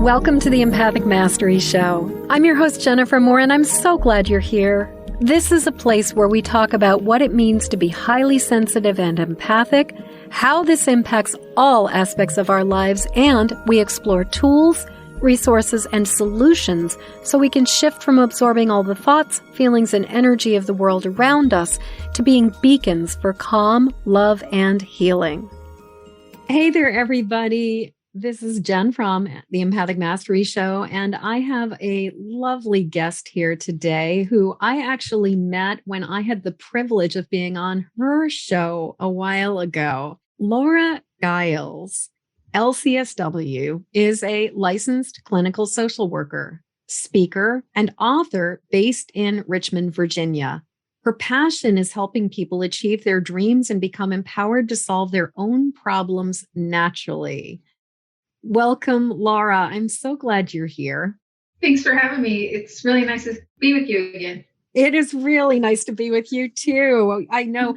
Welcome to the Empathic Mastery Show. I'm your host, Jennifer Moore, and I'm so glad you're here. This is a place where we talk about what it means to be highly sensitive and empathic, how this impacts all aspects of our lives, and we explore tools, resources, and solutions so we can shift from absorbing all the thoughts, feelings, and energy of the world around us to being beacons for calm, love, and healing. Hey there, everybody. This is Jen from the Empathic Mastery Show, and I have a lovely guest here today who I actually met when I had the privilege of being on her show a while ago. Laura Giles, LCSW, is a licensed clinical social worker, speaker, and author based in Richmond, Virginia. Her passion is helping people achieve their dreams and become empowered to solve their own problems naturally. Welcome, Laura. I'm so glad you're here. Thanks for having me. It's really nice to be with you again. It is really nice to be with you too. I know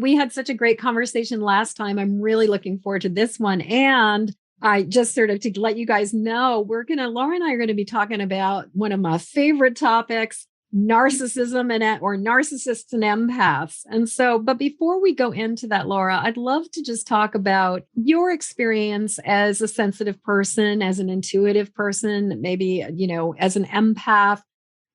we had such a great conversation last time. I'm really looking forward to this one. And I just sort of to let you guys know, Laura and I are going to be talking about one of my favorite topics, narcissism or narcissists and empaths. And so, but before we go into that, Laura, I'd love to just talk about your experience as a sensitive person, as an intuitive person, maybe, as an empath.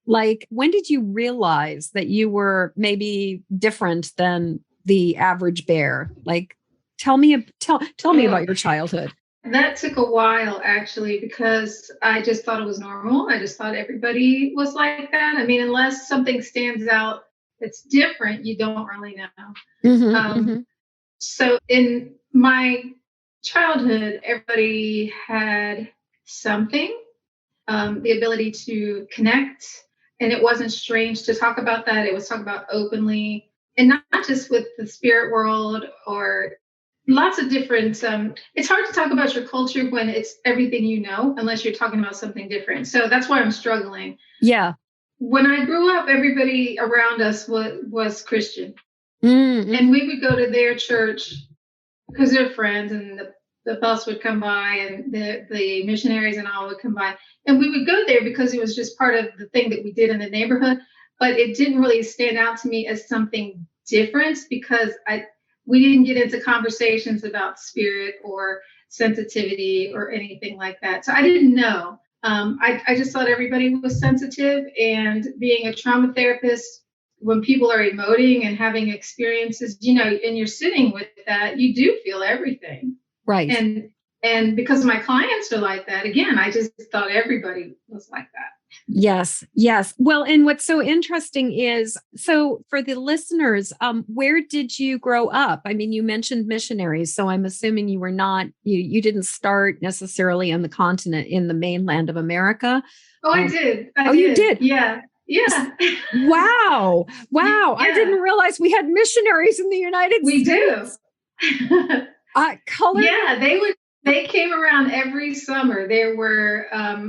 Like, when did you realize that you were maybe different than the average bear? Like, tell me about your childhood. That took a while, actually, because I just thought it was normal. I just thought everybody was like that. I mean, unless something stands out that's different, you don't really know. So in my childhood, everybody had something, the ability to connect. And it wasn't strange to talk about that. It was talked about openly, and not just with the spirit world or lots of different, it's hard to talk about your culture when it's everything you know, unless you're talking about something different. So that's why I'm struggling. Yeah. When I grew up, everybody around us was Christian. And we would go to their church because they're friends, and the bus would come by, and the missionaries and all would come by. And we would go there because it was just part of the thing that we did in the neighborhood. But it didn't really stand out to me as something different because we didn't get into conversations about spirit or sensitivity or anything like that. So I didn't know. I just thought everybody was sensitive, and being a trauma therapist, when people are emoting and having experiences, and you're sitting with that, you do feel everything. Right. And because my clients are like that, again, I just thought everybody was like that. Yes. Well, and what's so interesting is, so for the listeners, where did you grow up? I mean, you mentioned missionaries, so I'm assuming you were not, you didn't start necessarily on the continent in the mainland of America. Oh, I did. You did? Yeah. Wow. Yeah. I didn't realize we had missionaries in the United States. We do. Color. Yeah, They came around every summer. There were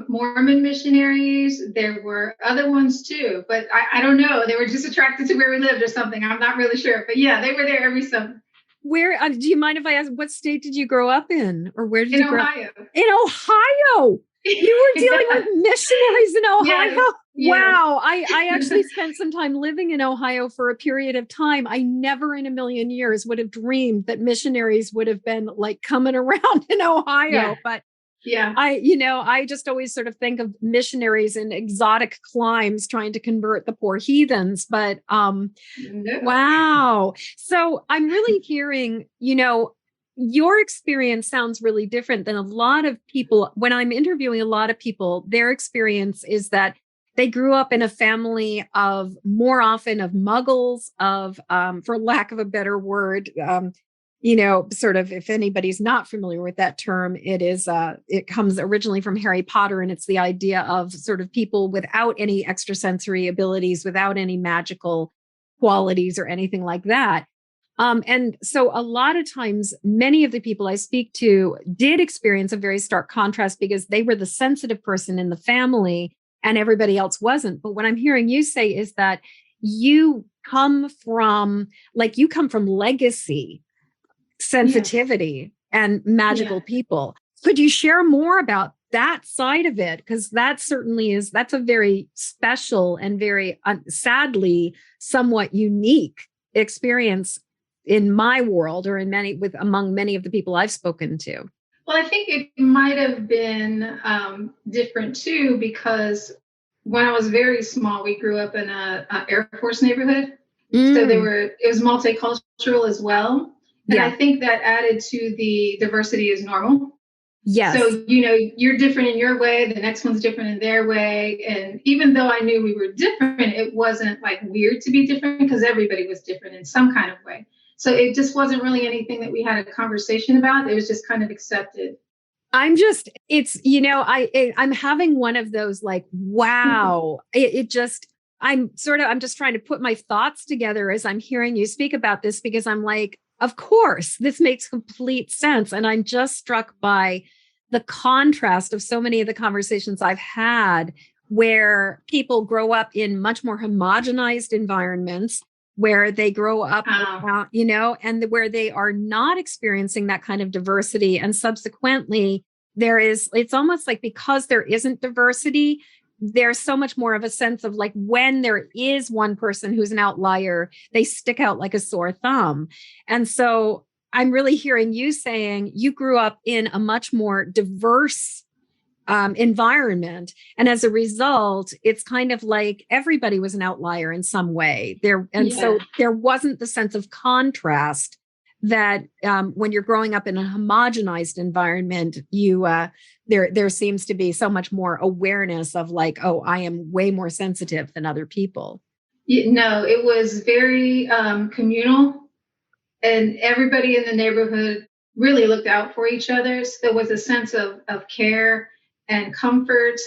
Mormon missionaries. There were other ones too, but I don't know. They were just attracted to where we lived or something. I'm not really sure, but yeah, they were there every summer. Where, do you mind if I ask, what state did you grow up in, or where did you grow Ohio. up? In Ohio. You were dealing with missionaries in Ohio? Yes. Wow. I actually spent some time living in Ohio for a period of time. I never in a million years would have dreamed that missionaries would have been like coming around in Ohio. Yeah. But yeah, I just always sort of think of missionaries in exotic climes trying to convert the poor heathens. But Wow. So I'm really hearing, your experience sounds really different than a lot of people. When I'm interviewing a lot of people, their experience is that they grew up in a family of more often of muggles, of, for lack of a better word, sort of, if anybody's not familiar with that term, it comes originally from Harry Potter, and it's the idea of sort of people without any extrasensory abilities, without any magical qualities or anything like that. And so a lot of times, many of the people I speak to did experience a very stark contrast because they were the sensitive person in the family and everybody else wasn't. But what I'm hearing you say is that you come from legacy sensitivity and magical people. Could you share more about that side of it, because that certainly that's a very special and very sadly somewhat unique experience in my world, or among many of the people I've spoken to. Well, I think it might have been different too, because when I was very small, we grew up in a Air Force neighborhood. So it was multicultural as well. And I think that added to the diversity is normal. Yes. So, you're different in your way. The next one's different in their way. And even though I knew we were different, it wasn't like weird to be different because everybody was different in some kind of way. So it just wasn't really anything that we had a conversation about. It was just kind of accepted. I'm just having one of those like, wow, I'm just trying to put my thoughts together as I'm hearing you speak about this, because I'm like, of course, this makes complete sense. And I'm just struck by the contrast of so many of the conversations I've had where people grow up in much more homogenized environments, where they grow up, and where they are not experiencing that kind of diversity. And subsequently, it's almost like because there isn't diversity, there's so much more of a sense of like when there is one person who's an outlier, they stick out like a sore thumb. And so I'm really hearing you saying you grew up in a much more diverse environment. And as a result, it's kind of like everybody was an outlier in some way there. And so there wasn't the sense of contrast that when you're growing up in a homogenized environment, there seems to be so much more awareness of like, oh, I am way more sensitive than other people. No, it was very communal, and everybody in the neighborhood really looked out for each other. So there was a sense of care and comfort.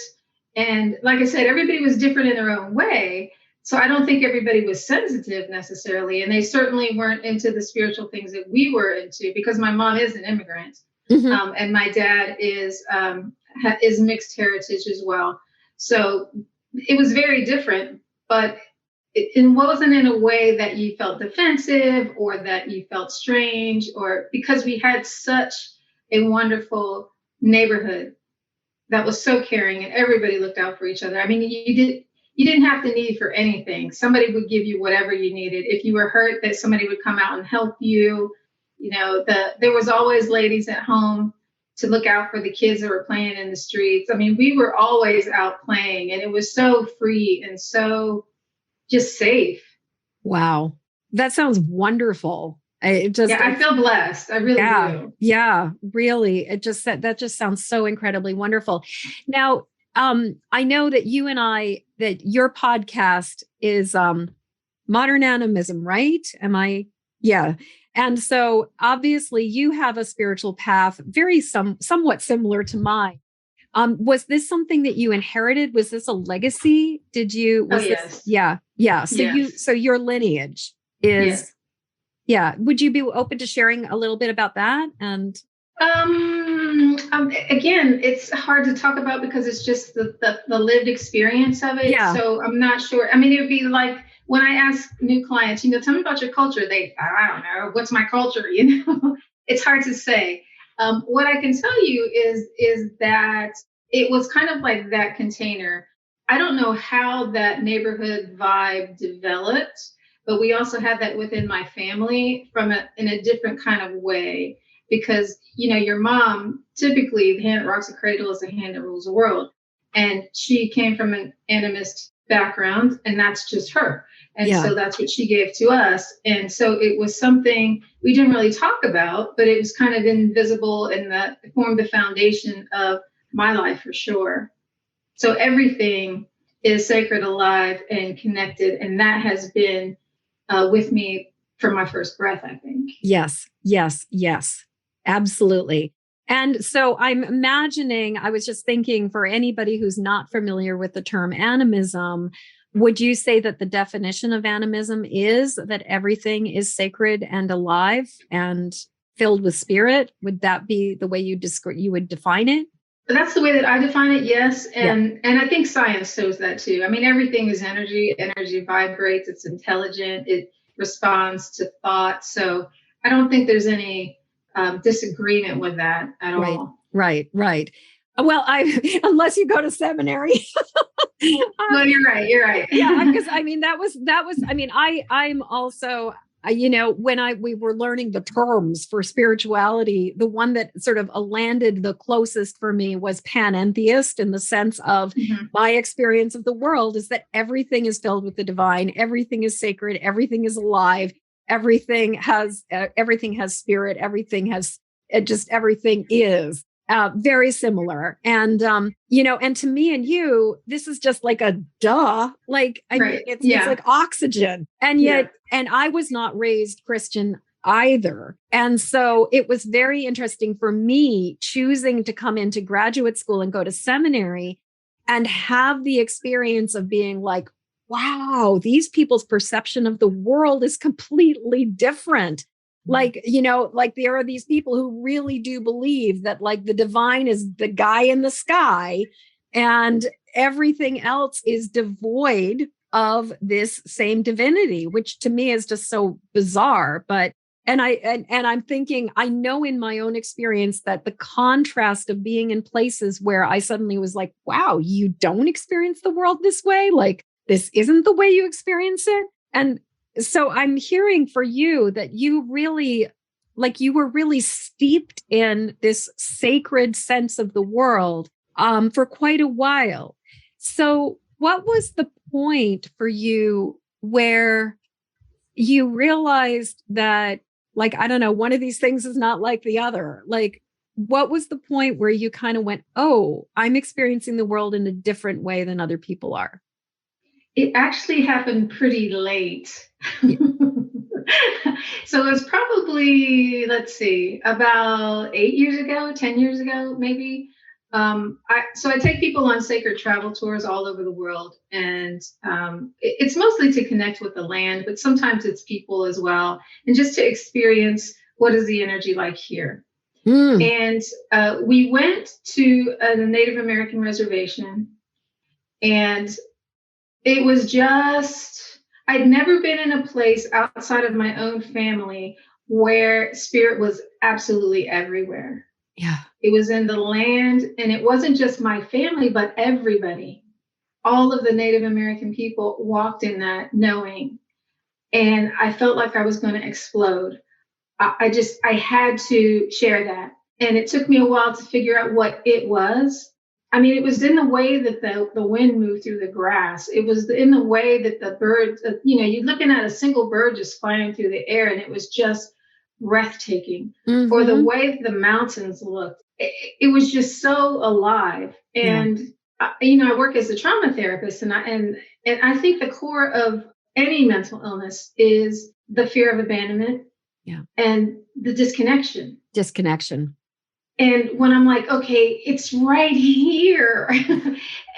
And like I said, everybody was different in their own way. So I don't think everybody was sensitive necessarily. And they certainly weren't into the spiritual things that we were into, because my mom is an immigrant. And my dad is mixed heritage as well. So it was very different, but it wasn't in a way that you felt defensive or that you felt strange, or because we had such a wonderful neighborhood that was so caring and everybody looked out for each other. I mean, you didn't have to need for anything. Somebody would give you whatever you needed. If you were hurt, that somebody would come out and help you. There was always ladies at home to look out for the kids that were playing in the streets. I mean, we were always out playing, and it was so free and so just safe. Wow. That sounds wonderful. I feel blessed. I really do. Yeah, really. That just sounds so incredibly wonderful. Now, I know that that your podcast is Modern Animism, right? Yeah. And so obviously you have a spiritual path, somewhat similar to mine. Was this something that you inherited? Was this a legacy? Yes. Yeah. So your lineage is, Would you be open to sharing a little bit about that? And again, it's hard to talk about because it's just the lived experience of it. Yeah. So I'm not sure. I mean, it would be like when I ask new clients, tell me about your culture. I don't know, what's my culture? It's hard to say. What I can tell you is that it was kind of like that container. I don't know how that neighborhood vibe developed, but we also had that within my family in a different kind of way. Because, your mom, typically the hand that rocks the cradle is the hand that rules the world. And she came from an animist background, and that's just her. And so that's what she gave to us. And so it was something we didn't really talk about, but it was kind of invisible, and that formed the foundation of my life for sure. So everything is sacred, alive, and connected. And that has been with me from my first breath, I think. Yes. Absolutely. And so I'm imagining, I was just thinking, for anybody who's not familiar with the term animism, would you say that the definition of animism is that everything is sacred and alive and filled with spirit? Would that be the way you would define it? That's the way that I define it, yes. And I think science shows that too. I mean, everything is energy. Energy vibrates. It's intelligent. It responds to thought. So I don't think there's any disagreement with that at all. Right. Well, unless you go to seminary. No, you're right. You're right. Yeah, because I mean, I'm also, when we were learning the terms for spirituality, the one that sort of landed the closest for me was panentheist, in the sense of my experience of the world is that everything is filled with the divine, everything is sacred, everything is alive, everything has spirit, everything is. Very similar. And, and to me and you, this is just like a duh. Like, I mean, it's like oxygen. And yet, and I was not raised Christian either. And so it was very interesting for me choosing to come into graduate school and go to seminary and have the experience of being like, wow, these people's perception of the world is completely different. Like, there are these people who really do believe that like the divine is the guy in the sky and everything else is devoid of this same divinity, which to me is just so bizarre. But, and I'm thinking, I know in my own experience that the contrast of being in places where I suddenly was like, wow, you don't experience the world this way. Like, this isn't the way you experience it. And so I'm hearing for you that you really, you were really steeped in this sacred sense of the world for quite a while. So what was the point for you where you realized that, like, I don't know, one of these things is not like the other? Like, what was the point where you kind of went, oh, I'm experiencing the world in a different way than other people are? It actually happened pretty late. Yeah. So it was probably, let's see, about 8 years ago, 10 years ago, maybe. I take people on sacred travel tours all over the world, and it's mostly to connect with the land, but sometimes it's people as well, and just to experience what is the energy like here. And we went to a Native American reservation, and it was just, I'd never been in a place outside of my own family where spirit was absolutely everywhere. Yeah. It was in the land, and it wasn't just my family, but everybody. All of the Native American people walked in that knowing, and I felt like I was going to explode. I had to share that. And it took me a while to figure out what it was. I mean, it was in the way that the wind moved through the grass. It was in the way that the birds, you're looking at a single bird just flying through the air, and it was just breathtaking. Or the way the mountains looked. It was just so alive. And, I work as a trauma therapist, and I think the core of any mental illness is the fear of abandonment and the disconnection. And when I'm like, okay, it's right here.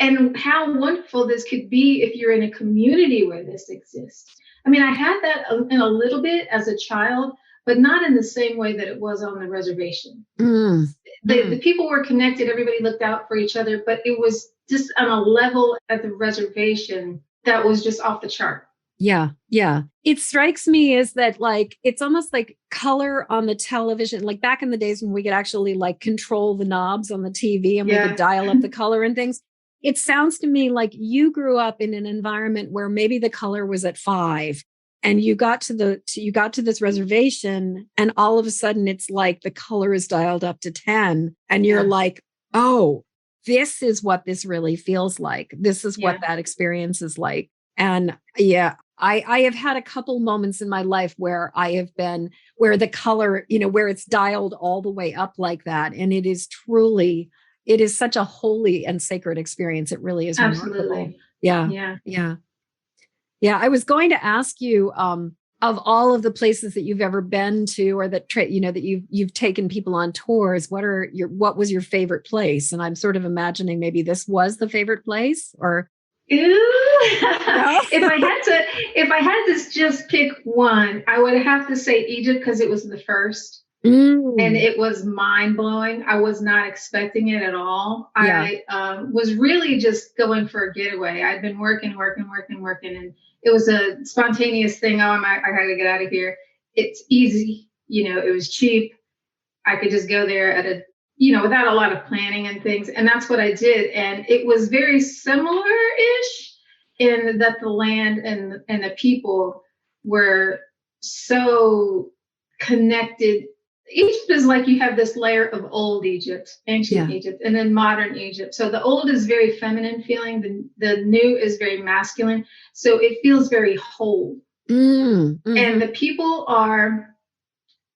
And how wonderful this could be if you're in a community where this exists. I mean, I had that in a little bit as a child, but not in the same way that it was on the reservation. The people were connected. Everybody looked out for each other, but it was just on a level at the reservation that was just off the chart. Yeah. Yeah. It strikes me as that, like, it's almost like color on the television, like back in the days when we could actually like control the knobs on the TV and we could dial up the color and things. It sounds to me like you grew up in an environment where maybe the color was at 5 and you got to this reservation and all of a sudden it's like the color is dialed up to 10 and you're like, oh, this is what this really feels like. This is what that experience is like. And I have had a couple moments in my life where I have been, where the color, where it's dialed all the way up like that. And it is such a holy and sacred experience. It really is. Absolutely. Remarkable. Yeah. I was going to ask you, of all of the places that you've ever been to, or that, that you've taken people on tours, what was your favorite place? And I'm sort of imagining maybe this was the favorite place, or. If I had to just pick one, I would have to say Egypt, because it was the first. And it was mind blowing. I was not expecting it at all. I was really just going for a getaway. I'd been working, and it was a spontaneous thing. Oh, I got to get out of here. It's easy. It was cheap. I could just go there at a without a lot of planning and things. And that's what I did. And it was very similar-ish in that the land and the people were so connected. Egypt is like you have this layer of old Egypt, ancient Egypt, and then modern Egypt. So the old is very feminine feeling. The new is very masculine. So it feels very whole. Mm-hmm. And the people are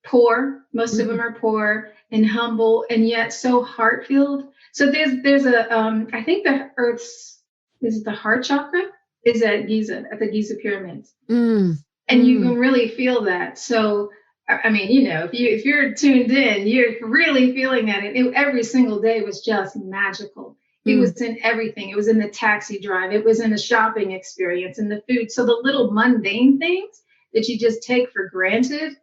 poor. Most of them are poor and humble, and yet so heart-filled. So there's a I think the Earth's is the heart chakra is at Giza, at the Giza pyramids, and you can really feel that. So I mean, if you're tuned in, you're really feeling that. And every single day was just magical. It was in everything. It was in the taxi drive. It was in the shopping experience and the food. So the little mundane things that you just take for granted,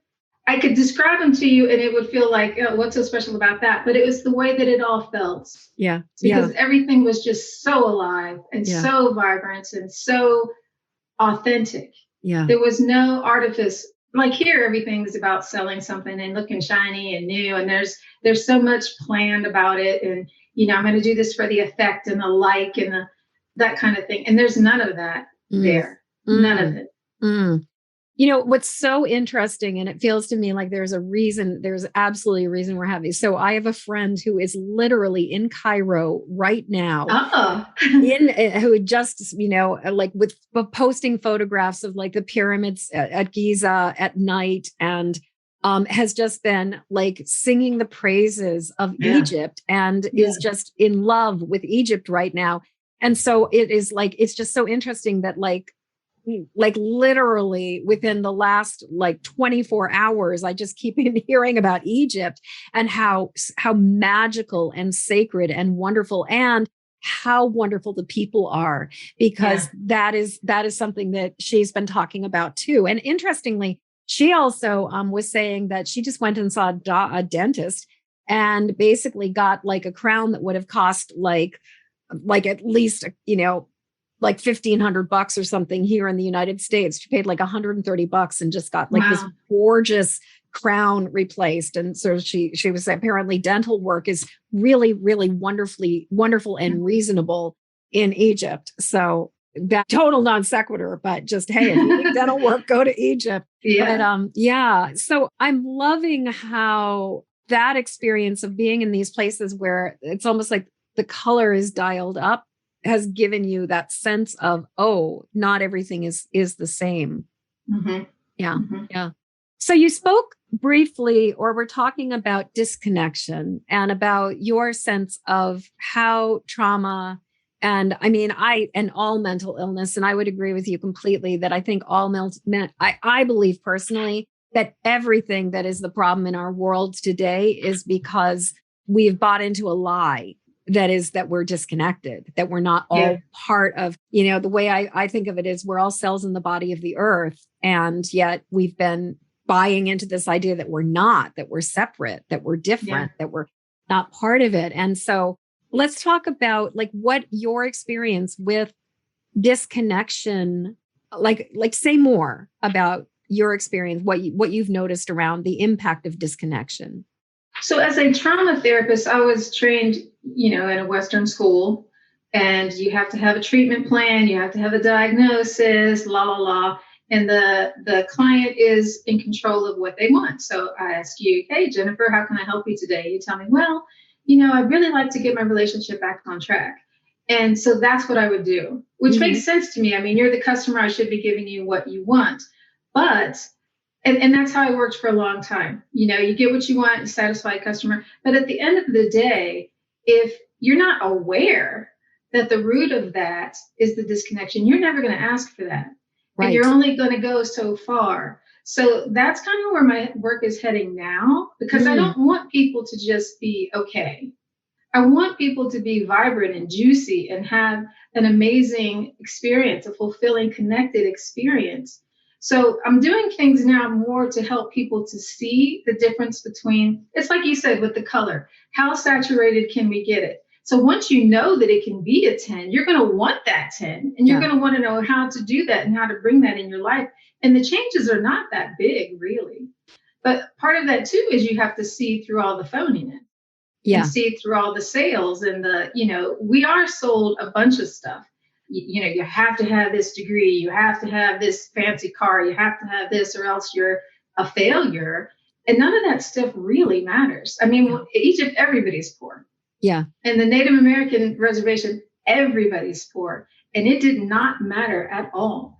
I could describe them to you and it would feel like, oh, what's so special about that? But it was the way that it all felt. Yeah. Because everything was just so alive and so vibrant and so authentic. Yeah. There was no artifice. Like here, everything's about selling something and looking shiny and new. And there's so much planned about it. And, I'm going to do this for the effect and the like and that kind of thing. And there's none of that there. None of it. What's so interesting, and it feels to me like there's absolutely a reason we're having. So I have a friend who is literally in Cairo right now, who just, like with posting photographs of like the pyramids at Giza at night, and has just been like singing the praises of Egypt and is just in love with Egypt right now. And so it is like, it's just so interesting that like literally within the last like 24 hours, I just keep hearing about Egypt and how magical and sacred and wonderful, and how wonderful the people are, because that is something that she's been talking about too. And interestingly, she also was saying that she just went and saw a dentist and basically got like a crown that would have cost like at least, like $1,500 or something here in the United States. She paid like $130 and just got like this gorgeous crown replaced. And so she was apparently dental work is really, really wonderful and reasonable in Egypt. So that total non sequitur, but just, hey, if you need dental work, go to Egypt. But so I'm loving how that experience of being in these places where it's almost like the color is dialed up has given you that sense of, oh, not everything is the same. Mm-hmm. Yeah. Mm-hmm. Yeah. So you spoke briefly, or we're talking about disconnection and about your sense of how trauma and all mental illness. And I would agree with you completely that I think I believe personally that everything that is the problem in our world today is because we've bought into a lie that we're disconnected, that we're not all part of, the way I think of it is we're all cells in the body of the earth. And yet we've been buying into this idea that we're not, that we're separate, that we're different, that we're not part of it. And so let's talk about like what your experience with disconnection, like say more about your experience, what you've noticed around the impact of disconnection. So as a trauma therapist, I was trained, in a Western school, and you have to have a treatment plan, you have to have a diagnosis, and the client is in control of what they want. So I ask you, hey, Jennifer, how can I help you today? You tell me, well, I'd really like to get my relationship back on track. And so that's what I would do, which makes sense to me. I mean, you're the customer, I should be giving you what you want. But And that's how I worked for a long time. You get what you want, you satisfy a customer. But at the end of the day, if you're not aware that the root of that is the disconnection, you're never going to ask for that. Right. And you're only going to go so far. So that's kind of where my work is heading now, because I don't want people to just be okay. I want people to be vibrant and juicy and have an amazing experience, a fulfilling, connected experience. So I'm doing things now more to help people to see the difference between, it's like you said with the color, how saturated can we get it? So once you know that it can be a 10, you're going to want that 10, and you're going to want to know how to do that and how to bring that in your life. And the changes are not that big, really. But part of that too is you have to see through all the phoniness. and see through all the sales and we are sold a bunch of stuff. You have to have this degree, you have to have this fancy car, you have to have this, or else you're a failure. And none of that stuff really matters. I mean, Egypt, everybody's poor. Yeah. And the Native American reservation, everybody's poor. And it did not matter at all.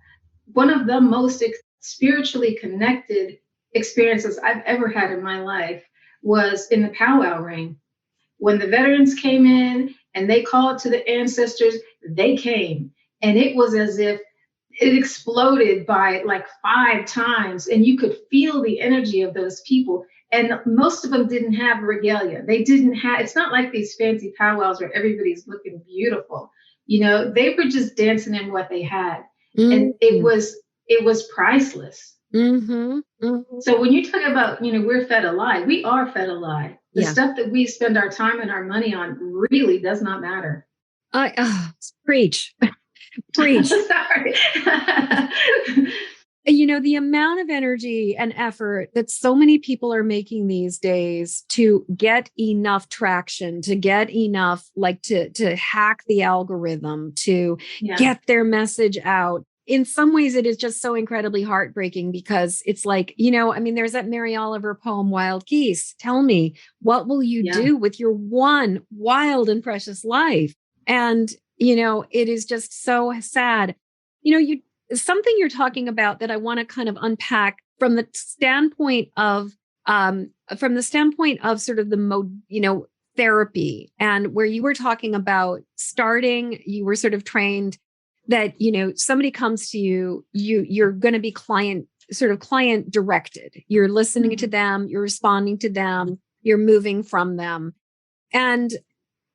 One of the most spiritually connected experiences I've ever had in my life was in the powwow ring. When the veterans came in and they called to the ancestors, they came. And it was as if it exploded by like 5 times, and you could feel the energy of those people. And most of them didn't have regalia. They didn't have, it's not like these fancy powwows where everybody's looking beautiful. They were just dancing in what they had. Mm-hmm. And it was priceless. Mm-hmm. Mm-hmm. So when you talk about, we're fed a lie, we are fed a lie. The stuff that we spend our time and our money on really does not matter. Preach. Preach. Sorry. The amount of energy and effort that so many people are making these days to get enough traction, to get enough, to hack the algorithm, to get their message out. In some ways, it is just so incredibly heartbreaking because it's like, there's that Mary Oliver poem, Wild Geese. Tell me, what will you do with your one wild and precious life? And, it is just so sad. Something you're talking about that I want to kind of unpack from the standpoint of sort of the therapy, and where you were talking about you were sort of trained that, somebody comes to you, you're going to be client directed. You're listening to them, you're responding to them, you're moving from them. And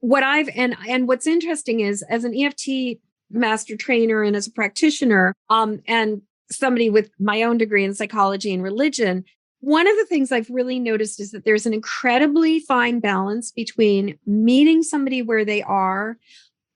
what's interesting is, as an EFT master trainer and as a practitioner, and somebody with my own degree in psychology and religion, one of the things I've really noticed is that there's an incredibly fine balance between meeting somebody where they are,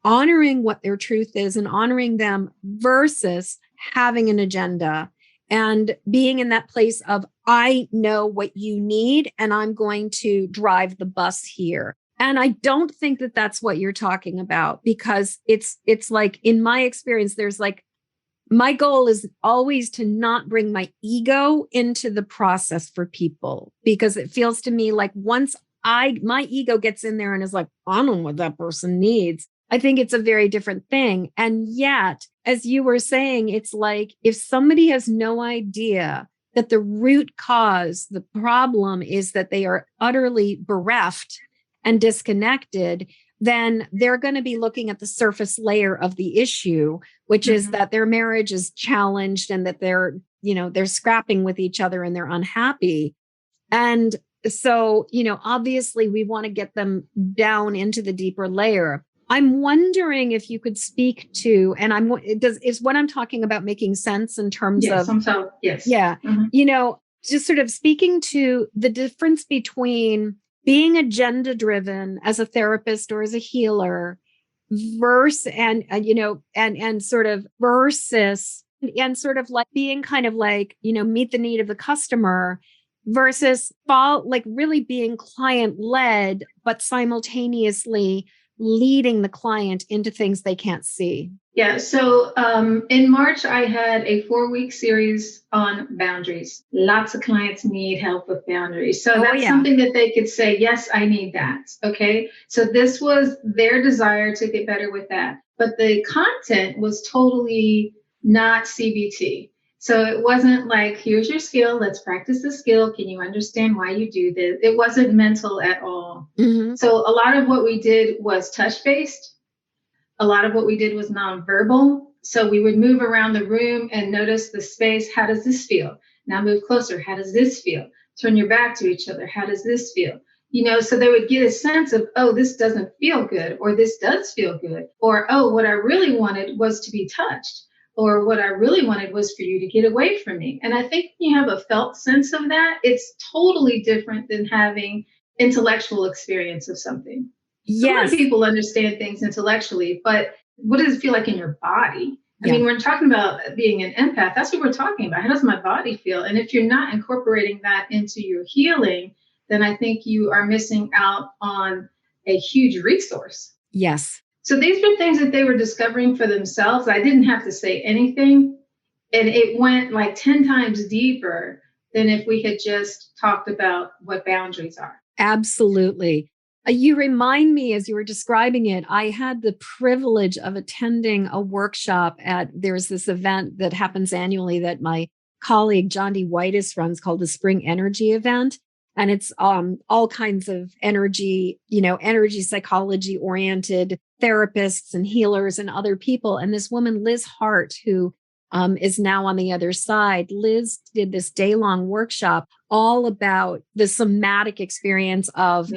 honoring what their truth is and honoring them, versus having an agenda and being in that place of, I know what you need and I'm going to drive the bus here. And I don't think that that's what you're talking about, because it's like, in my experience, there's like, my goal is always to not bring my ego into the process for people, because it feels to me like once my ego gets in there and is like, I don't know what that person needs, I think it's a very different thing. And yet, as you were saying, it's like, if somebody has no idea that the root cause, the problem is that they are utterly bereft and disconnected, then they're going to be looking at the surface layer of the issue, which is that their marriage is challenged and that they're scrapping with each other and they're unhappy. And so, obviously we want to get them down into the deeper layer. I'm wondering if you could speak to, and is what I'm talking about making sense in terms of, yes. Yeah. Mm-hmm. Just sort of speaking to the difference between being agenda driven as a therapist or as a healer versus sort of like being kind of like, meet the need of the customer versus really being client led, but simultaneously leading the client into things they can't see. Yeah. So in March, I had a 4-week series on boundaries. Lots of clients need help with boundaries. So that's something that they could say, yes, I need that. Okay. So this was their desire to get better with that. But the content was totally not CBT. So it wasn't like, here's your skill, let's practice the skill. Can you understand why you do this? It wasn't mental at all. Mm-hmm. So a lot of what we did was touch-based. A lot of what we did was nonverbal. So we would move around the room and notice the space. How does this feel? Now move closer. How does this feel? Turn your back to each other. How does this feel? So they would get a sense of, oh, this doesn't feel good, or this does feel good, or, oh, what I really wanted was to be touched. Or what I really wanted was for you to get away from me. And I think when you have a felt sense of that, it's totally different than having intellectual experience of something. Yes. A lot of people understand things intellectually, but what does it feel like in your body? I mean, we're talking about being an empath. That's what we're talking about. How does my body feel? And if you're not incorporating that into your healing, then I think you are missing out on a huge resource. Yes. So these were things that they were discovering for themselves. I didn't have to say anything. And it went like 10 times deeper than if we had just talked about what boundaries are. Absolutely. You remind me, as you were describing it, I had the privilege of attending a workshop there's this event that happens annually that my colleague, John D. Whitus, runs called the Spring Energy Event. And it's all kinds of energy psychology oriented therapists and healers and other people. And this woman, Liz Hart, who is now on the other side. Liz did this day-long workshop all about the somatic experience of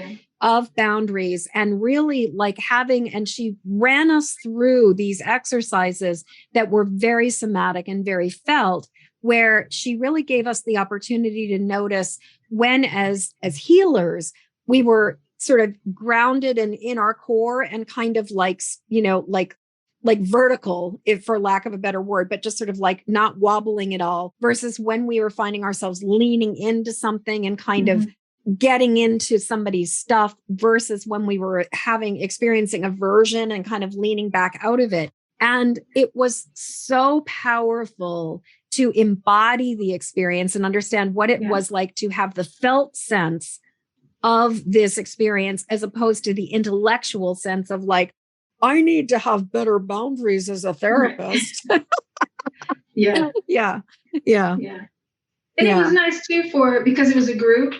boundaries, and really like and she ran us through these exercises that were very somatic and very felt, where she really gave us the opportunity to notice when as healers, we were sort of grounded and in our core and kind of like vertical, if for lack of a better word, but just sort of like not wobbling at all, versus when we were finding ourselves leaning into something and kind of getting into somebody's stuff, versus when we were experiencing aversion and kind of leaning back out of it. And it was so powerful to embody the experience and understand what it was like to have the felt sense of this experience, as opposed to the intellectual sense of like, I need to have better boundaries as a therapist. Yeah. And it was nice too because it was a group,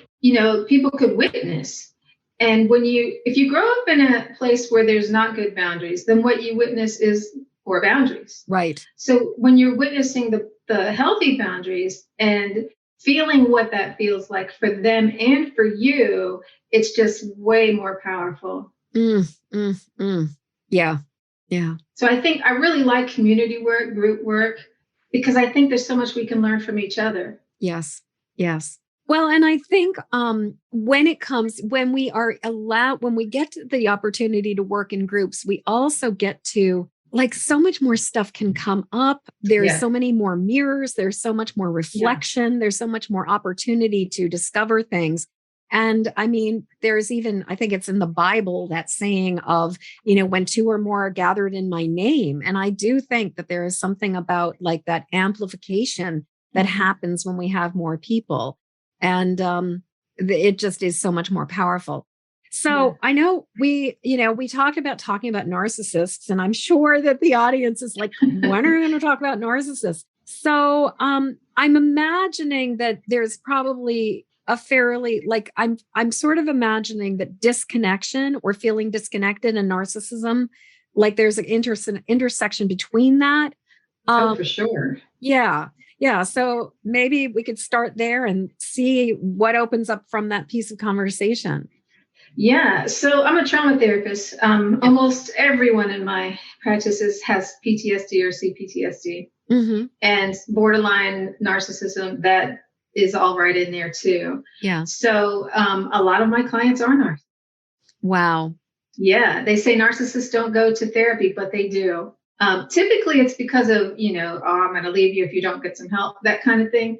people could witness. And if you grow up in a place where there's not good boundaries, then what you witness is poor boundaries. Right. So when you're witnessing the healthy boundaries and feeling what that feels like for them and for you, it's just way more powerful. Yeah. So I think I really like community work, group work, because I think there's so much we can learn from each other. Yes. Well, and I think when we get to the opportunity to work in groups, we also get to so much more stuff can come up. There's so many more mirrors. There's so much more reflection. Yeah. There's so much more opportunity to discover things. And I mean, there's even, I think it's in the Bible, that saying of, when two or more are gathered in my name. And I do think that there is something about that amplification that happens when we have more people. And it just is so much more powerful. So I know we talked about talking about narcissists, and I'm sure that the audience is like, when are we going to talk about narcissists? So I'm imagining that there's probably a fairly, I'm sort of imagining that disconnection or feeling disconnected and narcissism, there's an intersection between that. For sure. Yeah. So maybe we could start there and see what opens up from that piece of conversation. Yeah. So I'm a trauma therapist. Almost everyone in my practices has PTSD or CPTSD, and borderline narcissism. That is all right in there too. Yeah. So a lot of my clients are narcissists. Wow. Yeah. They say narcissists don't go to therapy, but they do. Typically it's because of, I'm going to leave you if you don't get some help, that kind of thing.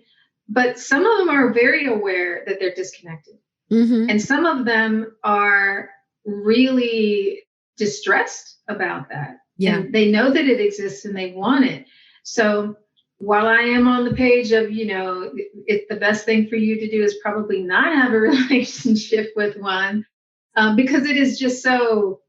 But some of them are very aware that they're disconnected. And some of them are really distressed about that. Yeah. And they know that it exists and they want it. So while I am on the page of, the best thing for you to do is probably not have a relationship with one, because it is just so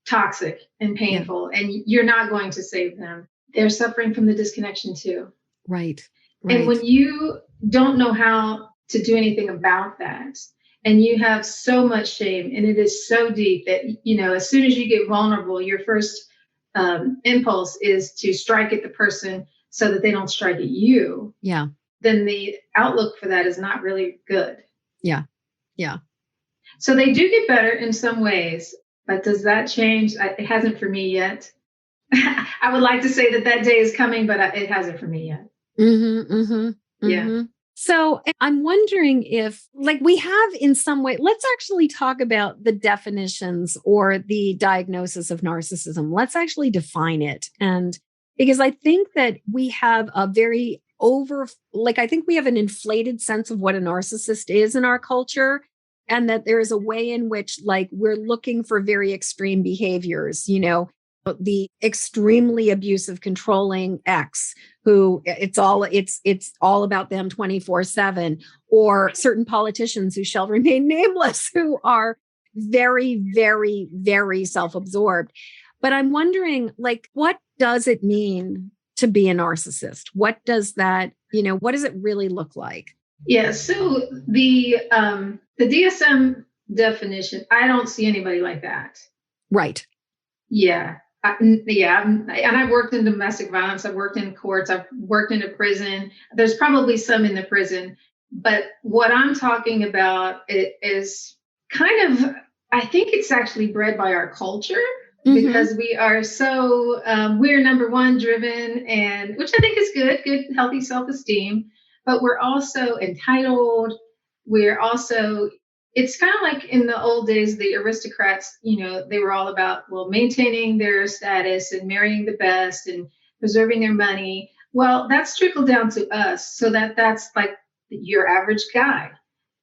toxic and painful, and you're not going to save them. They're suffering from the disconnection too. Right. And when you don't know how to do anything about that, and you have so much shame, and it is so deep that, as soon as you get vulnerable, your first impulse is to strike at the person so that they don't strike at you. Yeah. Then the outlook for that is not really good. Yeah. So they do get better in some ways, but does that change? It hasn't for me yet. I would like to say that day is coming, but it hasn't for me yet. Yeah. So I'm wondering if, we have in some way, let's actually talk about the definitions or the diagnosis of narcissism. Let's actually define it. And because I think that we have a very I think we have an inflated sense of what a narcissist is in our culture. and that there's a way in which like we're looking for very extreme behaviors, the extremely abusive, controlling ex who it's all about them 24/7, or certain politicians who shall remain nameless, who are very, very, very self-absorbed. But I'm wondering, like, what does it mean to be a narcissist? What does that, what does it really look like? Yeah. So the DSM definition, I don't see anybody like that. Right. Yeah. And I've worked in domestic violence. I've worked in courts. I've worked in a prison. There's probably some in the prison, but what I'm talking about is kind of, I think it's actually bred by our culture, because we are so, we're number one driven, and which I think is good, healthy self-esteem, but we're also entitled. We're also, it's kind of like in the old days, the aristocrats, they were all about, maintaining their status and marrying the best and preserving their money. Well, that's trickled down to us. So that's like your average guy.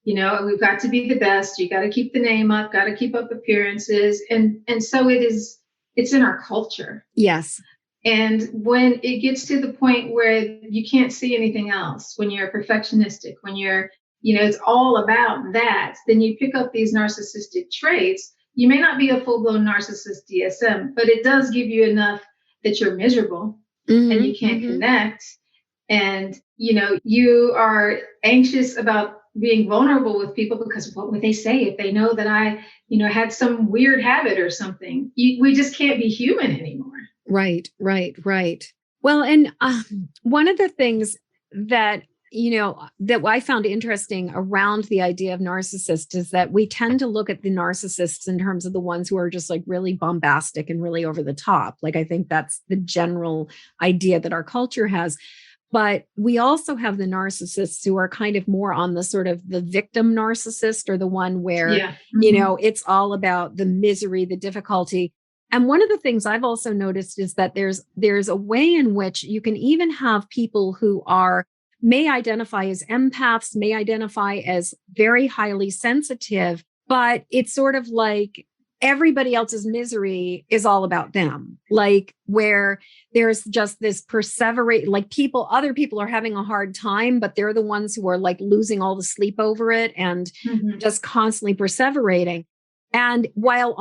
We've got to be the best. You got to keep the name up, got to keep up appearances. And so it's in our culture. Yes. And when it gets to the point where you can't see anything else, when you're perfectionistic, when you're, it's all about that, then you pick up these narcissistic traits. You may not be a full-blown narcissist DSM, but it does give you enough that you're miserable and you can't connect. And, you are anxious about being vulnerable with people, because what would they say if they know that I, had some weird habit or something? We just can't be human anymore. Right. Well, and one of the things that, that I found interesting around the idea of narcissist is that we tend to look at the narcissists in terms of the ones who are just like really bombastic and really over the top. Like, I think that's the general idea that our culture has. But we also have the narcissists who are kind of more on the sort of the victim narcissist, or the one where, it's all about the misery, the difficulty. And one of the things I've also noticed is that there's a way in which you can even have people who may identify as empaths, may identify as very highly sensitive, but it's sort of like everybody else's misery is all about them. Like, where there's just this perseverate, like other people are having a hard time, but they're the ones who are like losing all the sleep over it and just constantly perseverating. And while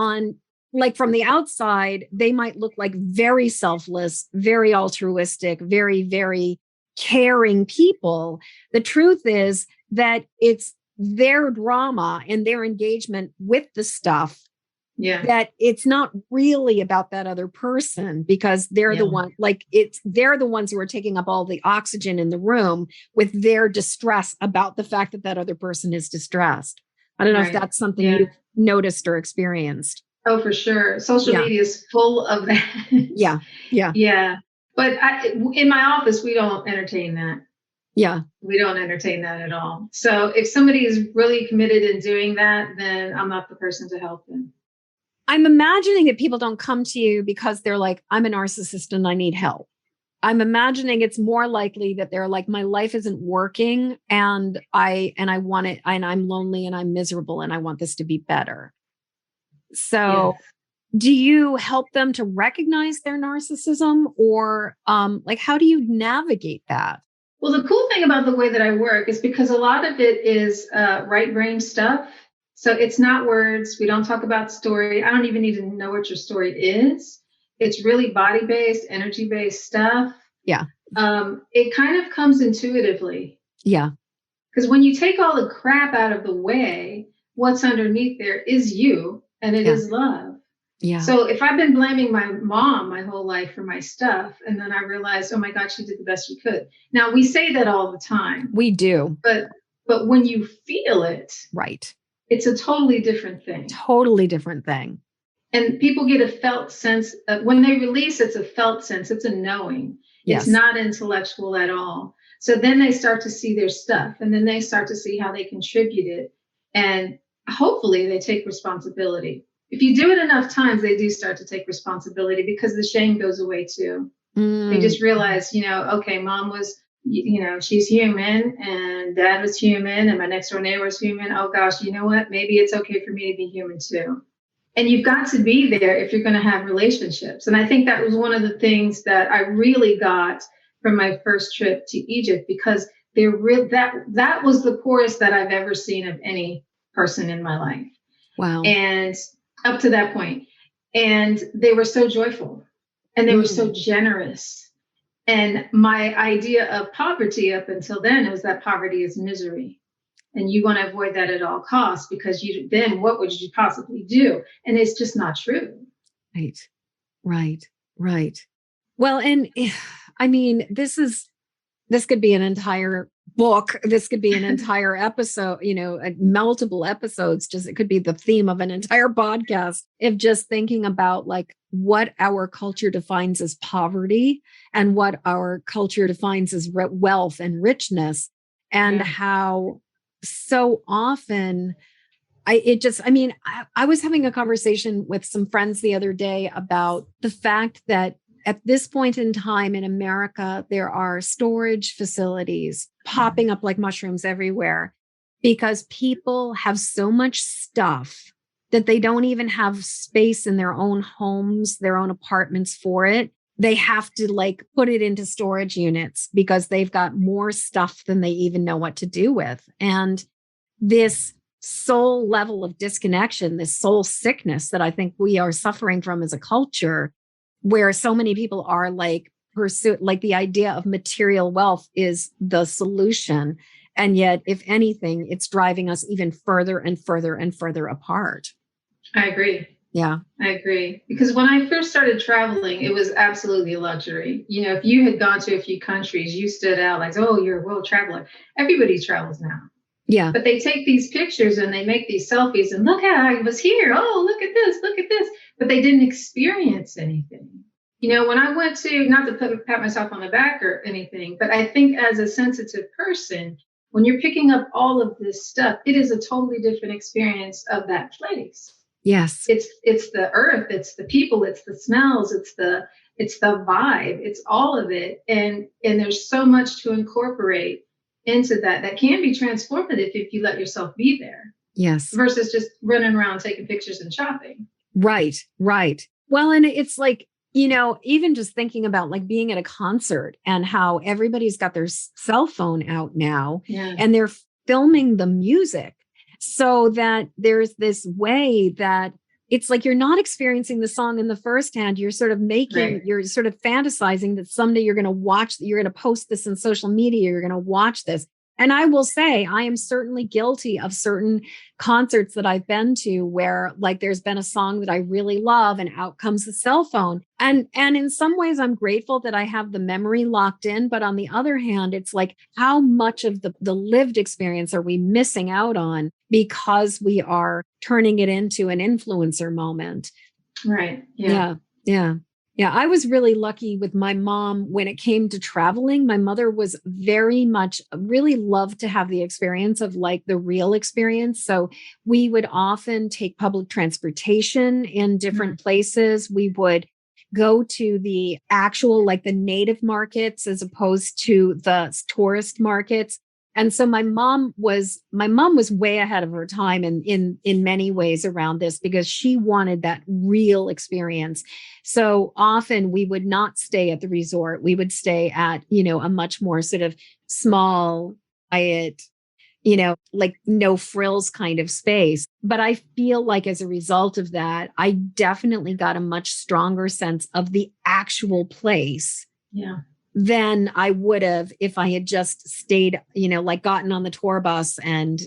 like from the outside, they might look like very selfless, very altruistic, very, very caring people. The truth is that it's their drama and their engagement with the stuff, that it's not really about that other person, because they're the one, like they're the ones who are taking up all the oxygen in the room with their distress about the fact that other person is distressed. I don't know if that's something you've noticed or experienced. Oh, for sure. Social media is full of that. Yeah. But in my office, we don't entertain that. Yeah. We don't entertain that at all. So if somebody is really committed in doing that, then I'm not the person to help them. I'm imagining that people don't come to you because they're like, I'm a narcissist and I need help. I'm imagining it's more likely that they're like, my life isn't working and I want it, and I'm lonely and I'm miserable and I want this to be better. So do you help them to recognize their narcissism, or like, how do you navigate that? Well, the cool thing about the way that I work is because a lot of it is right brain stuff. So it's not words. We don't talk about story. I don't even need to know what your story is. It's really body-based, energy-based stuff. Yeah. It kind of comes intuitively. Yeah. Because when you take all the crap out of the way, what's underneath there is you, and it is love. Yeah. So if I've been blaming my mom my whole life for my stuff, and then I realized, oh my God, she did the best she could. Now we say that all the time. We do. But when you feel it, right, it's a totally different thing. Totally different thing. And people get a felt sense when they release. It's a felt sense. It's a knowing. Yes. It's not intellectual at all. So then they start to see their stuff, and then they start to see how they contributed, and hopefully they take responsibility. If you do it enough times, they do start to take responsibility, because the shame goes away too. They just realize, okay, mom was she's human and dad was human and my next door neighbor was human. Oh gosh, you know what? Maybe it's okay for me to be human too. And you've got to be there if you're going to have relationships. And I think that was one of the things that I really got from my first trip to Egypt, because that was the poorest that I've ever seen of any person in my life. Wow. And up to that point. And they were so joyful and they were so generous. And my idea of poverty up until then was that poverty is misery. And you want to avoid that at all costs, because then what would you possibly do? And it's just not true. Right. Well, and I mean, this could be an entire book. This could be an entire episode, multiple episodes. It could be the theme of an entire podcast, if just thinking about like what our culture defines as poverty and what our culture defines as wealth and richness, and how so often I was having a conversation with some friends the other day about the fact that at this point in time in America, there are storage facilities popping up like mushrooms everywhere, because people have so much stuff that they don't even have space in their own homes, their own apartments for it. They have to like put it into storage units because they've got more stuff than they even know what to do with. And this soul level of disconnection, this soul sickness that I think we are suffering from as a culture, where so many people are like the idea of material wealth is the solution. And yet, if anything, it's driving us even further and further and further apart. I agree. Yeah, I agree. Because when I first started traveling, it was absolutely a luxury. If you had gone to a few countries, you stood out like, oh, you're a world traveler. Everybody travels now. Yeah. But they take these pictures and they make these selfies and look how I was here. Oh, look at this. Look at this. But they didn't experience anything. When I went to, not to pat myself on the back or anything, but I think as a sensitive person, when you're picking up all of this stuff, it is a totally different experience of that place. Yes. It's the earth, it's the people, it's the smells, it's the vibe, it's all of it. And there's so much to incorporate into that can be transformative if you let yourself be there. Yes. Versus just running around taking pictures and shopping. Right. Well, and it's like, even just thinking about like being at a concert and how everybody's got their cell phone out now and they're filming the music, so that there's this way that it's like you're not experiencing the song in the first hand. You're sort of you're sort of fantasizing that someday you're going to post this in social media, you're going to watch this. And I will say, I am certainly guilty of certain concerts that I've been to where like there's been a song that I really love and out comes the cell phone. And in some ways, I'm grateful that I have the memory locked in. But on the other hand, it's like, how much of the lived experience are we missing out on because we are turning it into an influencer moment? Right. Yeah, I was really lucky with my mom when it came to traveling. My mother was really loved to have the experience of like the real experience. So we would often take public transportation in different places. We would go to the actual, like the native markets as opposed to the tourist markets. And so my mom was way ahead of her time in many ways around this, because she wanted that real experience. So often we would not stay at the resort. We would stay at, a much more sort of small, quiet, like no frills kind of space. But I feel like as a result of that, I definitely got a much stronger sense of the actual place. Yeah. Than I would have if I had just stayed, like gotten on the tour bus and,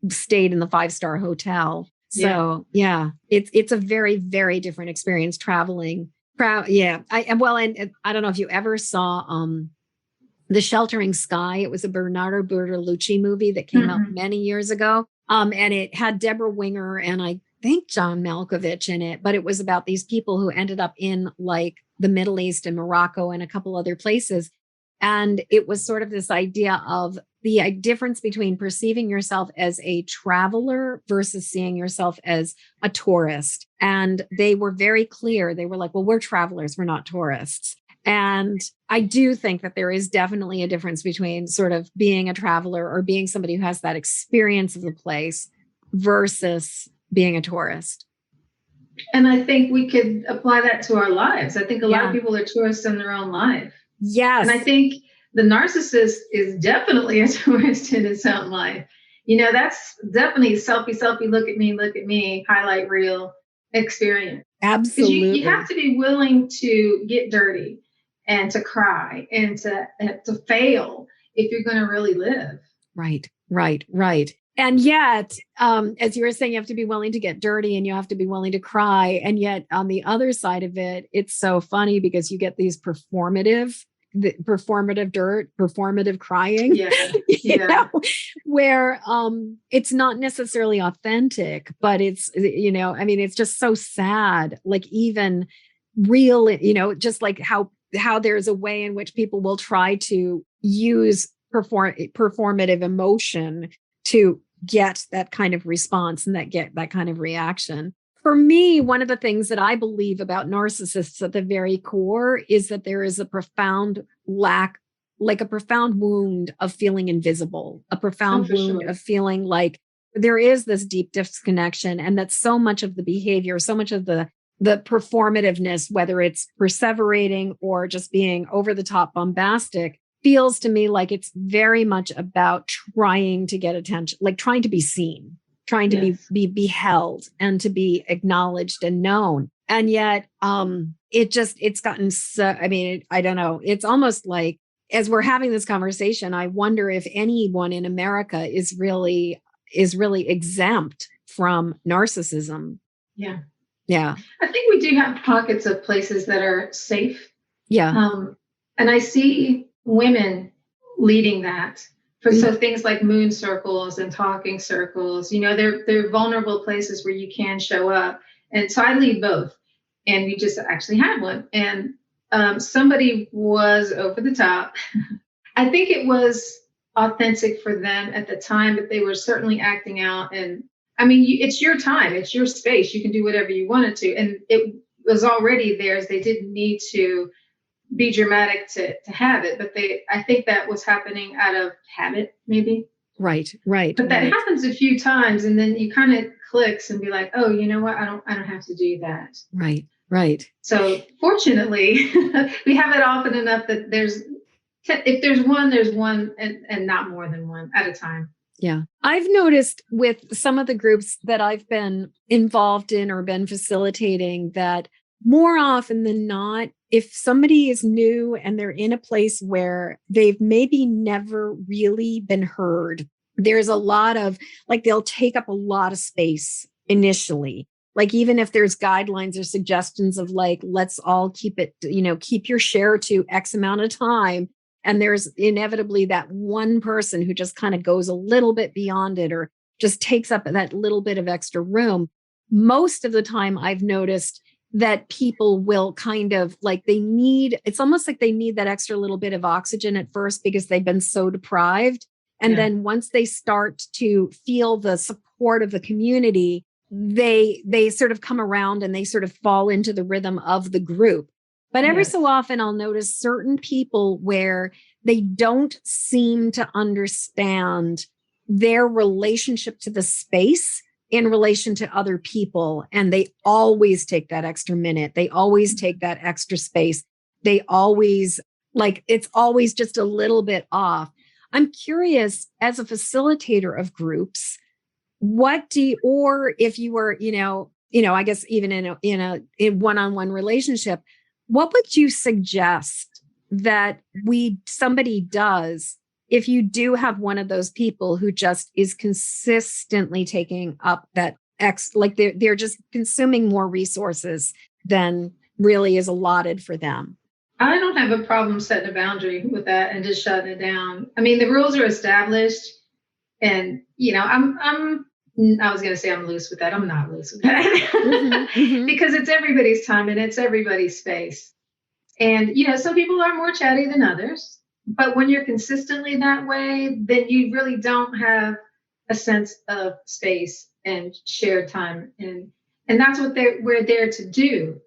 stayed in the 5-star hotel. So it's a very, very different experience traveling. And I don't know if you ever saw The Sheltering Sky. It was a Bernardo Bertolucci movie that came out many years ago. And it had Deborah Winger and I think John Malkovich in it, but it was about these people who ended up in like the Middle East and Morocco and a couple other places. And it was sort of this idea of the difference between perceiving yourself as a traveler versus seeing yourself as a tourist. And they were very clear. They were like, well, we're travelers, we're not tourists. And I do think that there is definitely a difference between sort of being a traveler or being somebody who has that experience of the place versus being a tourist. And I think we could apply that to our lives. I think a lot of people are tourists in their own life. Yes. And I think the narcissist is definitely a tourist in his own life. That's definitely selfie, look at me, highlight reel experience. Absolutely. Because you have to be willing to get dirty and to cry and to fail if you're going to really live. Right. And yet, as you were saying, you have to be willing to get dirty and you have to be willing to cry. And yet on the other side of it, it's so funny because you get these performative dirt, performative crying, where it's not necessarily authentic, but it's, it's just so sad. Like even real, just like how there's a way in which people will try to use performative emotion to get that kind of response and get that kind of reaction. For me, one of the things that I believe about narcissists at the very core is that there is a profound lack, like a profound wound of feeling invisible, a profound wound of feeling like there is this deep disconnection, and that so much of the behavior, so much of the performativeness, whether it's perseverating or just being over the top bombastic, feels to me like it's very much about trying to get attention, like trying to be seen, trying to be beheld and to be acknowledged and known. And yet, it's gotten so, I don't know. It's almost like as we're having this conversation, I wonder if anyone in America is really exempt from narcissism. Yeah. Yeah. I think we do have pockets of places that are safe. Yeah. And I see women leading that. So things like moon circles and talking circles, they're vulnerable places where you can show up. And so I lead both. And we just actually had one. And somebody was over the top. I think it was authentic for them at the time, but they were certainly acting out. And it's your time, it's your space. You can do whatever you wanted to. And it was already theirs. They didn't need to be dramatic to have it, but I think that was happening out of habit, maybe. Right. But that happens a few times, and then you kind of clicks and be like, oh, you know what? I don't have to do that. Right. So fortunately, we have it often enough that if there's one, and not more than one at a time. Yeah. I've noticed with some of the groups that I've been involved in or been facilitating that more often than not, if somebody is new and they're in a place where they've maybe never really been heard, there's a lot of they'll take up a lot of space initially. Like even if there's guidelines or suggestions of let's all keep it, keep your share to X amount of time. And there's inevitably that one person who just kind of goes a little bit beyond it or just takes up that little bit of extra room. Most of the time I've noticed that people will kind of it's almost like they need that extra little bit of oxygen at first because they've been so deprived. And then once they start to feel the support of the community, they sort of come around and they sort of fall into the rhythm of the group. But every so often I'll notice certain people where they don't seem to understand their relationship to the space in relation to other people. And they always take that extra minute. They always take that extra space. They always it's always just a little bit off. I'm curious, as a facilitator of groups, or if you were, I guess even in a one-on-one relationship, what would you suggest that somebody does if you do have one of those people who just is consistently taking up that they're just consuming more resources than really is allotted for them? I don't have a problem setting a boundary with that and just shutting it down. The rules are established, and I was going to say I'm loose with that. I'm not loose with that because it's everybody's time and it's everybody's space. And, some people are more chatty than others. But when you're consistently that way, then you really don't have a sense of space and shared time. And that's what we're there to do,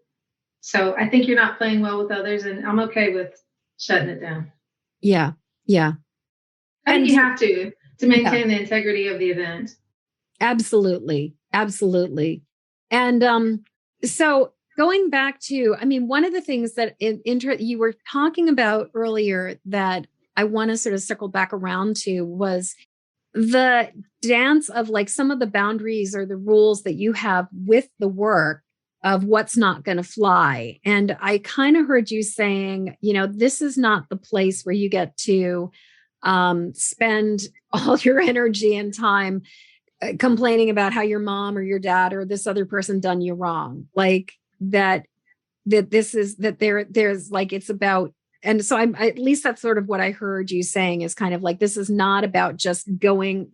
So I think you're not playing well with others, and I'm okay with shutting it down. Yeah. Yeah. I think you have to maintain the integrity of the event. Absolutely. Absolutely. And so going back to, I mean, one of the things that you were talking about earlier that I want to sort of circle back around to was the dance of like some of the boundaries or the rules that you have with the work of what's not going to fly. And I kind of heard you saying, this is not the place where you get to spend all your energy and time complaining about how your mom or your dad or this other person done you wrong. Like that there's like, it's about, and so at least that's sort of what I heard you saying is kind of like, this is not about just going,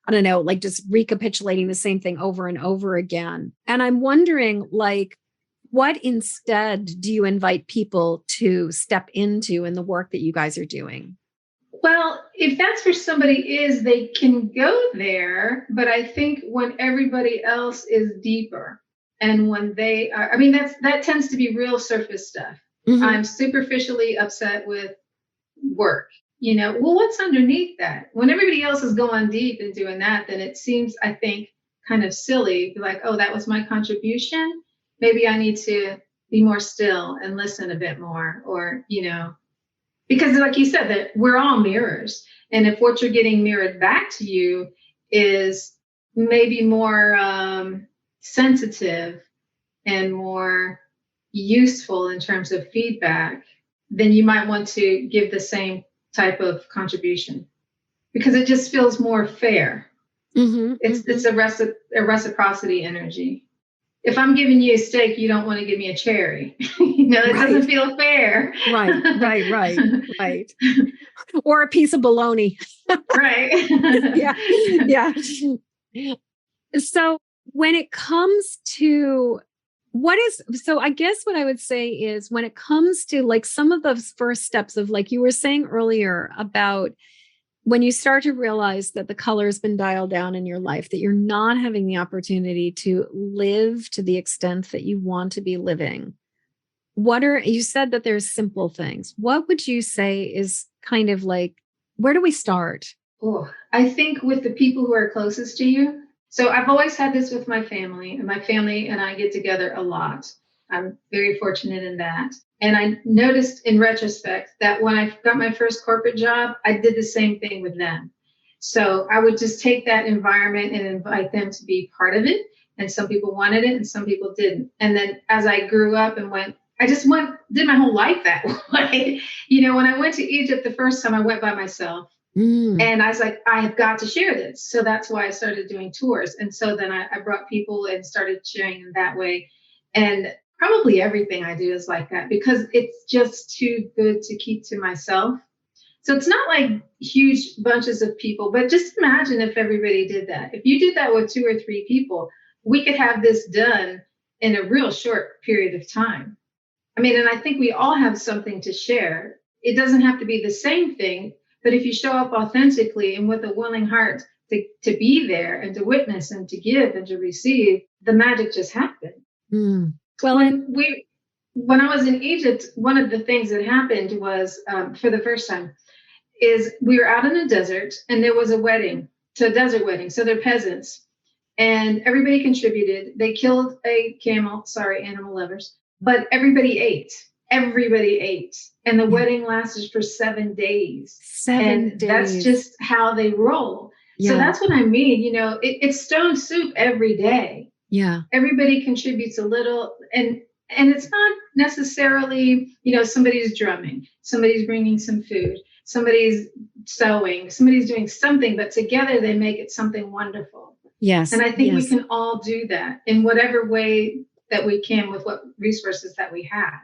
I don't know, like just recapitulating the same thing over and over again. And I'm wondering, like, what instead do you invite people to step into in the work that you guys are doing? Well, if that's where somebody is, they can go there. But I think when everybody else is deeper and when they are, I mean, that tends to be real surface stuff. Mm-hmm. I'm superficially upset with work. Well, what's underneath that? When everybody else is going deep and doing that, then it seems, I think, kind of silly. Like, oh, that was my contribution. Maybe I need to be more still and listen a bit more, or, because like you said, that we're all mirrors. And if what you're getting mirrored back to you is maybe more sensitive and more useful in terms of feedback, then you might want to give the same type of contribution because it just feels more fair. Mm-hmm, it's a reciprocity energy. If I'm giving you a steak, you don't want to give me a cherry. It doesn't feel fair. Right. Or a piece of bologna. Right. Yeah. So when it comes to I guess what I would say is when it comes to like some of those first steps of like you were saying earlier about when you start to realize that the color has been dialed down in your life, that you're not having the opportunity to live to the extent that you want to be living. You said that there's simple things. What would you say is kind of like, where do we start? Oh, I think with the people who are closest to you. So I've always had this with my family, and my family and I get together a lot. I'm very fortunate in that. And I noticed in retrospect that when I got my first corporate job, I did the same thing with them. So I would just take that environment and invite them to be part of it. And some people wanted it and some people didn't. And then as I grew up and did my whole life that way. When I went to Egypt the first time, I went by myself. And I was like, I have got to share this. So that's why I started doing tours. And so then I brought people and started sharing in that way. And probably everything I do is like that because it's just too good to keep to myself. So it's not like huge bunches of people, but just imagine if everybody did that. If you did that with 2 or 3 people, we could have this done in a real short period of time. I mean, and I think we all have something to share. It doesn't have to be the same thing. But if you show up authentically and with a willing heart to be there and to witness and to give and to receive, the magic just happened. Mm. Well, when I was in Egypt, one of the things that happened was, for the first time, is we were out in the desert and there was a desert wedding. So they're peasants and everybody contributed. They killed a camel, animal lovers, but everybody ate. And the wedding lasted for 7 days. 7 days. That's just how they roll. Yeah. So that's what I mean. It's stone soup every day. Yeah. Everybody contributes a little. And it's not necessarily, somebody's drumming, somebody's bringing some food, somebody's sewing, somebody's doing something, but together they make it something wonderful. Yes. And I think we can all do that in whatever way that we can with what resources that we have.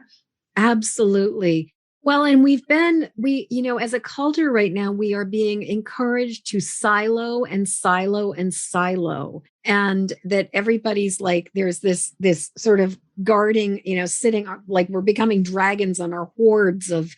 Absolutely. Well, and as a culture right now, we are being encouraged to silo and silo and silo. And that everybody's like, there's this sort of guarding, sitting like we're becoming dragons on our hordes of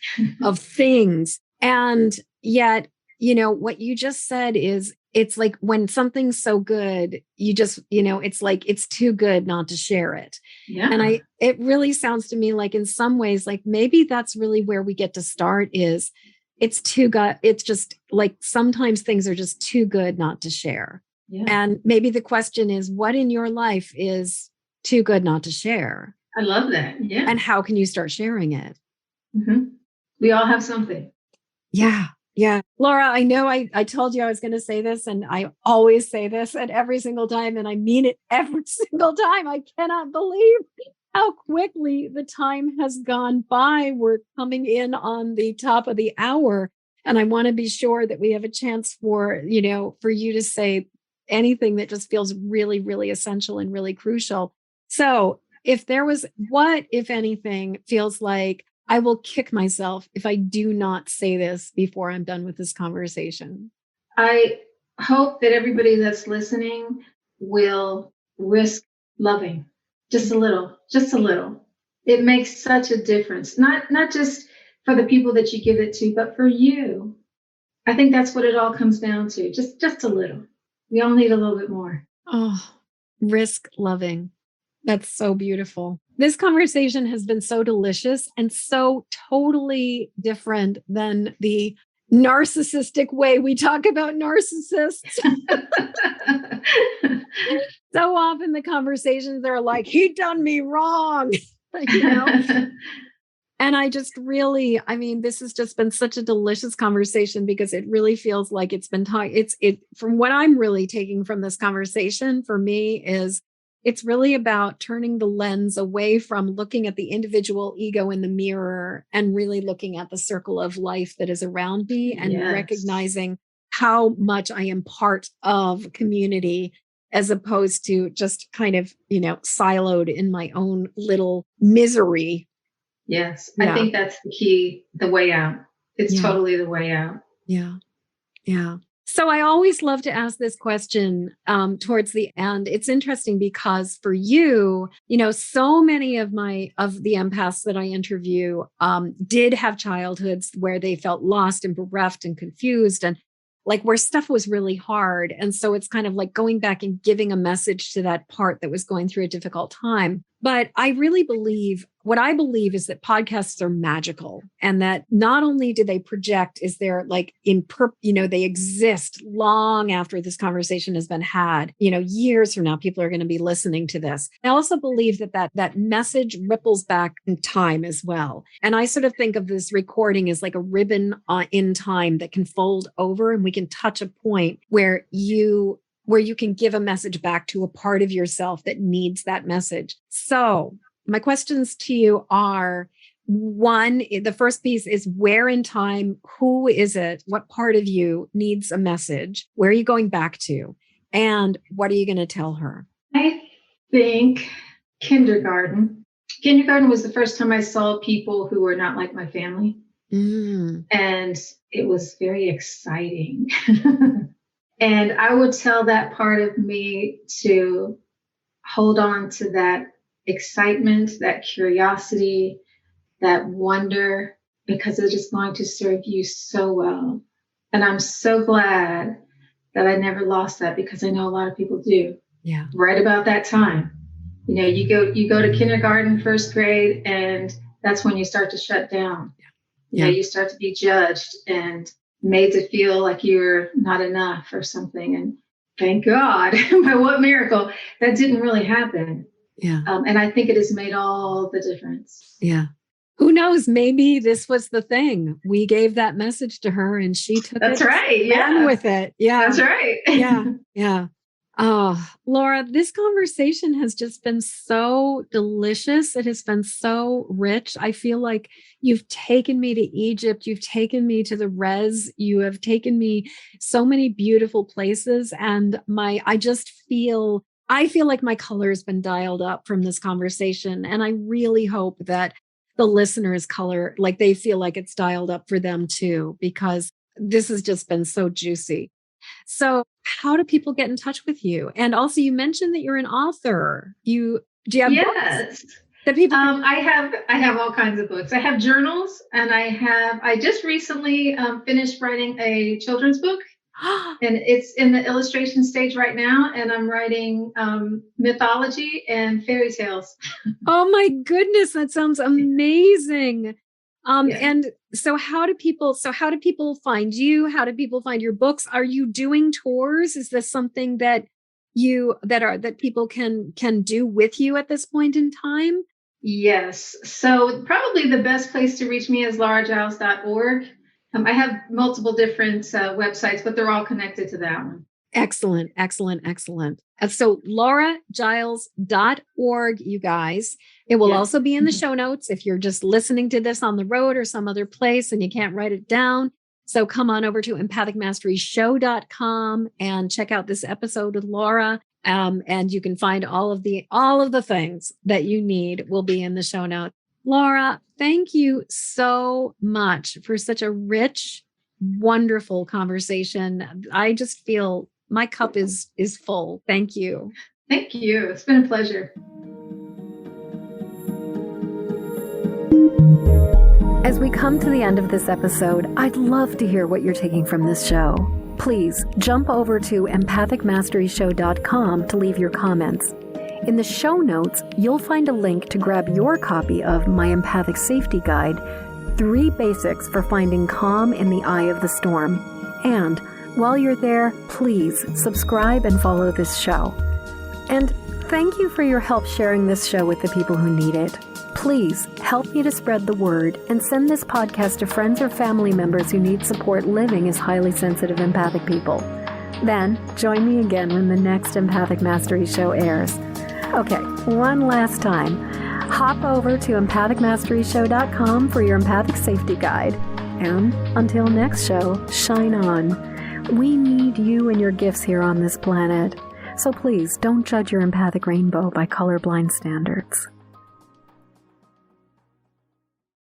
things. And yet, what you just said is it's like when something's so good, you just, it's like, it's too good not to share it. Yeah. And it really sounds to me like in some ways, like maybe that's really where we get to start is it's too good. It's just like sometimes things are just too good not to share. Yeah. And maybe the question is, what in your life is too good not to share? I love that. Yeah. And how can you start sharing it? Mm-hmm. We all have something. Yeah. Yeah. Laura, I know I told you I was going to say this, and I always say this at every single time, and I mean it every single time. I cannot believe how quickly the time has gone by. We're coming in on the top of the hour, and I want to be sure that we have a chance for you to say anything that just feels really, really essential and really crucial. So if there was, what, if anything, feels like I will kick myself if I do not say this before I'm done with this conversation? I hope that everybody that's listening will risk loving just a little, just a little. It makes such a difference, not just for the people that you give it to, but for you. I think that's what it all comes down to. Just a little. We all need a little bit more. Oh, risk loving. That's so beautiful. This conversation has been so delicious and so totally different than the narcissistic way we talk about narcissists. So often the conversations are like, he done me wrong, And I just really, this has just been such a delicious conversation because it really feels like it's been from what I'm really taking from this conversation for me is it's really about turning the lens away from looking at the individual ego in the mirror and really looking at the circle of life that is around me and recognizing how much I am part of community as opposed to just kind of, siloed in my own little misery. Yes. Yeah. I think that's the key, the way out. It's totally the way out. Yeah. Yeah. So I always love to ask this question towards the end. It's interesting because for you, so many of the empaths that I interview did have childhoods where they felt lost and bereft and confused and like where stuff was really hard. And so it's kind of like going back and giving a message to that part that was going through a difficult time. But I really believe is that podcasts are magical and that not only do they project, is there like they exist long after this conversation has been had, years from now, people are going to be listening to this. I also believe that message ripples back in time as well. And I sort of think of this recording as like a ribbon in time that can fold over and we can touch a point where you can give a message back to a part of yourself that needs that message. So my questions to you are, one, the first piece is where in time, who is it? What part of you needs a message? Where are you going back to? And what are you going to tell her? I think kindergarten. Kindergarten was the first time I saw people who were not like my family. And it was very exciting. And I would tell that part of me to hold on to that excitement, that curiosity, that wonder, because it is going to serve you so well. And I'm so glad that I never lost that because I know a lot of people do. Yeah. Right about that time. You go to kindergarten, first grade, and that's when you start to shut down. Yeah. You start to be judged and made to feel like you're not enough or something. And thank God, by what miracle, that didn't really happen. Yeah. And I think it has made all the difference. Yeah. Who knows? Maybe this was the thing. We gave that message to her and she took That's right. Yeah. with it. Yeah. That's right. Yeah. Yeah. Oh, Laura, this conversation has just been so delicious. It has been so rich. I feel like you've taken me to Egypt. You've taken me to the res. You have taken me so many beautiful places. And I feel like my color has been dialed up from this conversation. And I really hope that the listeners' color, like they feel like it's dialed up for them too, because this has just been so juicy. So how do people get in touch with you? And also you mentioned that you're an author. Do you have books that people I have all kinds of books. I have journals and I just recently finished writing a children's book. And it's in the illustration stage right now. And I'm writing mythology and fairy tales. Oh my goodness, that sounds amazing. And so how do people find you? How do people find your books? Are you doing tours? Is this something that people can do with you at this point in time? Yes. So probably the best place to reach me is lauragiles.org. I have multiple different websites, but they're all connected to that one. Excellent, excellent, excellent. So lauragiles.org, you guys. It will also be in the show notes if you're just listening to this on the road or some other place and you can't write it down. So come on over to empathicmasteryshow.com and check out this episode with Laura. And you can find all of the things that you need will be in the show notes. Laura, thank you so much for such a rich, wonderful conversation. I just feel my cup is full. Thank you. Thank you. It's been a pleasure. As we come to the end of this episode, I'd love to hear what you're taking from this show. Please jump over to empathicmasteryshow.com to leave your comments. In the show notes, you'll find a link to grab your copy of my Empathic Safety Guide, 3 Basics for Finding Calm in the Eye of the Storm. And while you're there, please subscribe and follow this show. And thank you for your help sharing this show with the people who need it. Please help me to spread the word and send this podcast to friends or family members who need support living as highly sensitive empathic people. Then join me again when the next Empathic Mastery Show airs. Okay, one last time. Hop over to empathicmasteryshow.com for your Empathic Safety Guide. And until next show, shine on. We need you and your gifts here on this planet. So please don't judge your empathic rainbow by colorblind standards.